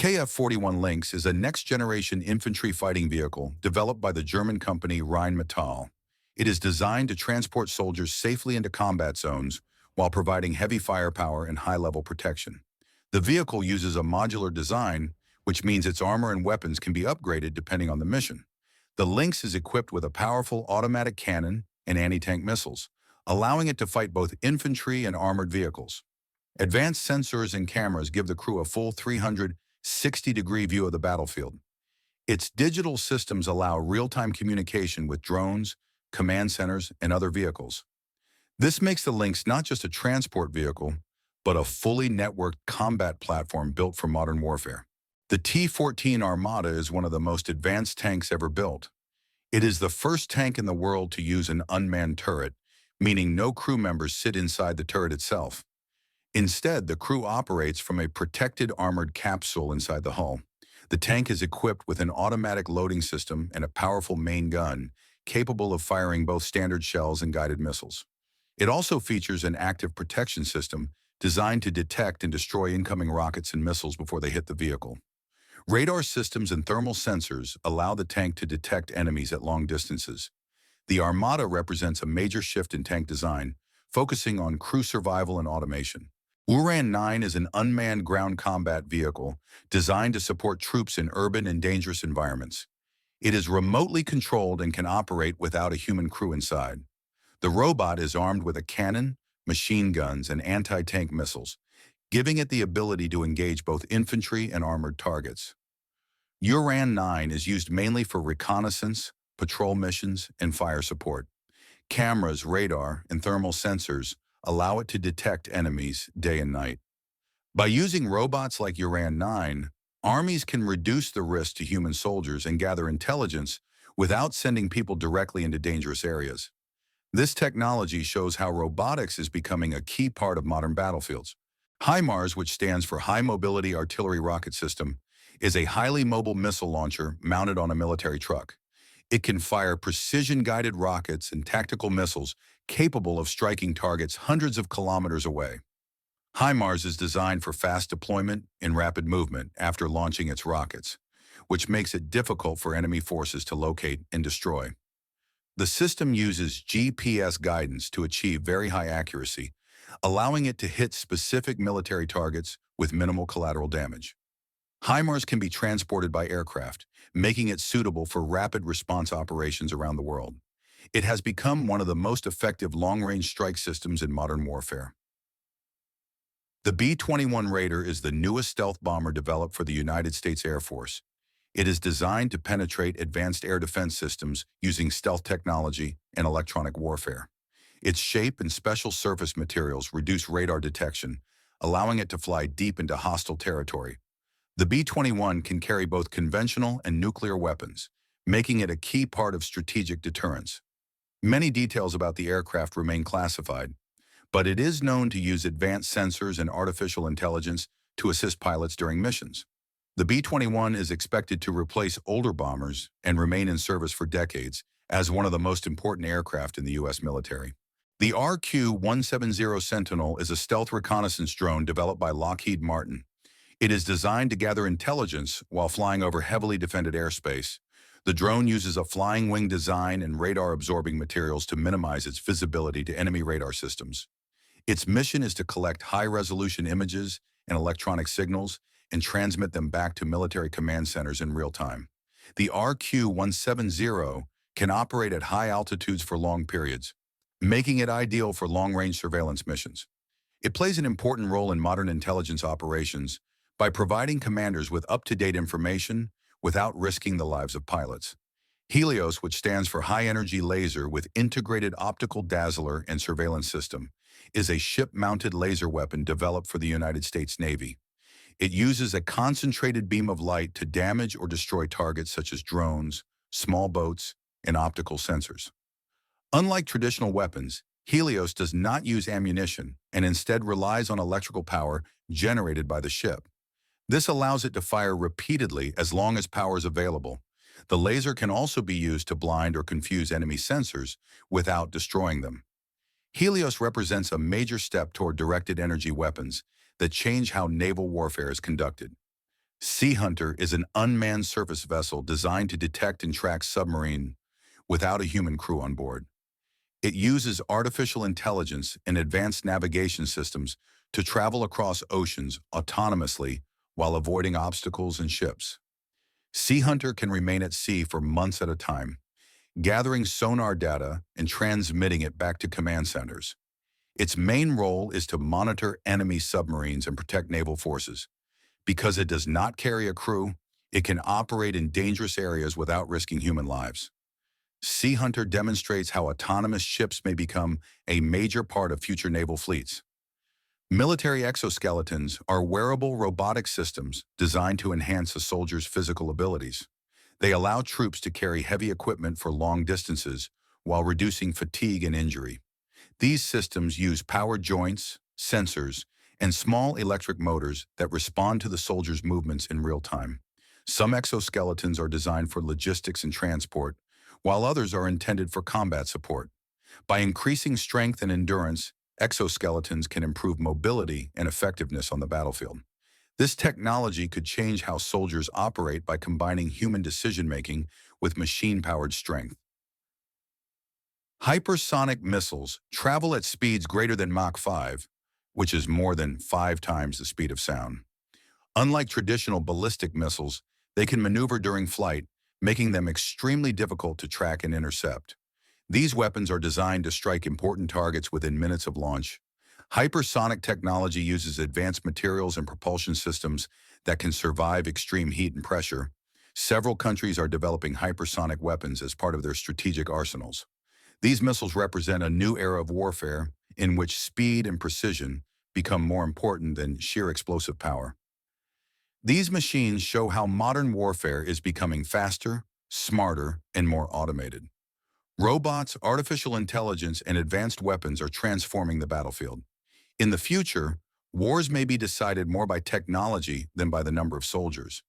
KF-41 Lynx is a next-generation infantry fighting vehicle developed by the German company Rheinmetall. It is designed to transport soldiers safely into combat zones while providing heavy firepower and high-level protection. The vehicle uses a modular design, which means its armor and weapons can be upgraded depending on the mission. The Lynx is equipped with a powerful automatic cannon and anti-tank missiles, allowing it to fight both infantry and armored vehicles. Advanced sensors and cameras give the crew a full 360-degree view of the battlefield. Its digital systems allow real-time communication with drones, command centers, and other vehicles. This makes the Lynx not just a transport vehicle, but a fully networked combat platform built for modern warfare. The T-14 Armata is one of the most advanced tanks ever built. It is the first tank in the world to use an unmanned turret, meaning no crew members sit inside the turret itself. Instead, the crew operates from a protected armored capsule inside the hull. The tank is equipped with an automatic loading system and a powerful main gun, capable of firing both standard shells and guided missiles. It also features an active protection system designed to detect and destroy incoming rockets and missiles before they hit the vehicle. Radar systems and thermal sensors allow the tank to detect enemies at long distances. The Armata represents a major shift in tank design, focusing on crew survival and automation. Uran 9 is an unmanned ground combat vehicle designed to support troops in urban and dangerous environments. It is remotely controlled and can operate without a human crew inside. The robot is armed with a cannon, machine guns, and anti-tank missiles, giving it the ability to engage both infantry and armored targets. Uran 9 is used mainly for reconnaissance, patrol missions, and fire support. Cameras, radar, and thermal sensors allow it to detect enemies day and night. By using robots like Uran 9, armies can reduce the risk to human soldiers and gather intelligence without sending people directly into dangerous areas. This technology shows how robotics is becoming a key part of modern battlefields. HIMARS, which stands for High Mobility Artillery Rocket System, is a highly mobile missile launcher mounted on a military truck. It can fire precision-guided rockets and tactical missiles capable of striking targets hundreds of kilometers away. HIMARS is designed for fast deployment and rapid movement after launching its rockets, which makes it difficult for enemy forces to locate and destroy. The system uses GPS guidance to achieve very high accuracy, allowing it to hit specific military targets with minimal collateral damage. HIMARS can be transported by aircraft, making it suitable for rapid response operations around the world. It has become one of the most effective long-range strike systems in modern warfare. The B-21 Raider is the newest stealth bomber developed for the United States Air Force. It is designed to penetrate advanced air defense systems using stealth technology and electronic warfare. Its shape and special surface materials reduce radar detection, allowing it to fly deep into hostile territory. The B-21 can carry both conventional and nuclear weapons, making it a key part of strategic deterrence. Many details about the aircraft remain classified, but it is known to use advanced sensors and artificial intelligence to assist pilots during missions. The B-21 is expected to replace older bombers and remain in service for decades as one of the most important aircraft in the U.S. military. The RQ-170 Sentinel is a stealth reconnaissance drone developed by Lockheed Martin. It is designed to gather intelligence while flying over heavily defended airspace. The drone uses a flying wing design and radar-absorbing materials to minimize its visibility to enemy radar systems. Its mission is to collect high-resolution images and electronic signals and transmit them back to military command centers in real time. The RQ-170 can operate at high altitudes for long periods, making it ideal for long-range surveillance missions. It plays an important role in modern intelligence operations by providing commanders with up-to-date information without risking the lives of pilots. Helios, which stands for High Energy Laser with Integrated Optical Dazzler and Surveillance System, is a ship-mounted laser weapon developed for the United States Navy. It uses a concentrated beam of light to damage or destroy targets such as drones, small boats, and optical sensors. Unlike traditional weapons, Helios does not use ammunition and instead relies on electrical power generated by the ship. This allows it to fire repeatedly as long as power is available. The laser can also be used to blind or confuse enemy sensors without destroying them. Helios represents a major step toward directed energy weapons that change how naval warfare is conducted. Sea Hunter is an unmanned surface vessel designed to detect and track submarine without a human crew on board. It uses artificial intelligence and advanced navigation systems to travel across oceans autonomously while avoiding obstacles and ships. Sea Hunter can remain at sea for months at a time, gathering sonar data and transmitting it back to command centers. Its main role is to monitor enemy submarines and protect naval forces. Because it does not carry a crew, it can operate in dangerous areas without risking human lives. Sea Hunter demonstrates how autonomous ships may become a major part of future naval fleets. Military exoskeletons are wearable robotic systems designed to enhance a soldier's physical abilities. They allow troops to carry heavy equipment for long distances while reducing fatigue and injury. These systems use powered joints, sensors, and small electric motors that respond to the soldier's movements in real time. Some exoskeletons are designed for logistics and transport, while others are intended for combat support. By increasing strength and endurance, exoskeletons can improve mobility and effectiveness on the battlefield. This technology could change how soldiers operate by combining human decision-making with machine-powered strength. Hypersonic missiles travel at speeds greater than Mach 5, which is more than 5 times the speed of sound. Unlike traditional ballistic missiles, they can maneuver during flight, making them extremely difficult to track and intercept. These weapons are designed to strike important targets within minutes of launch. Hypersonic technology uses advanced materials and propulsion systems that can survive extreme heat and pressure. Several countries are developing hypersonic weapons as part of their strategic arsenals. These missiles represent a new era of warfare in which speed and precision become more important than sheer explosive power. These machines show how modern warfare is becoming faster, smarter, and more automated. Robots, artificial intelligence, and advanced weapons are transforming the battlefield. In the future, wars may be decided more by technology than by the number of soldiers.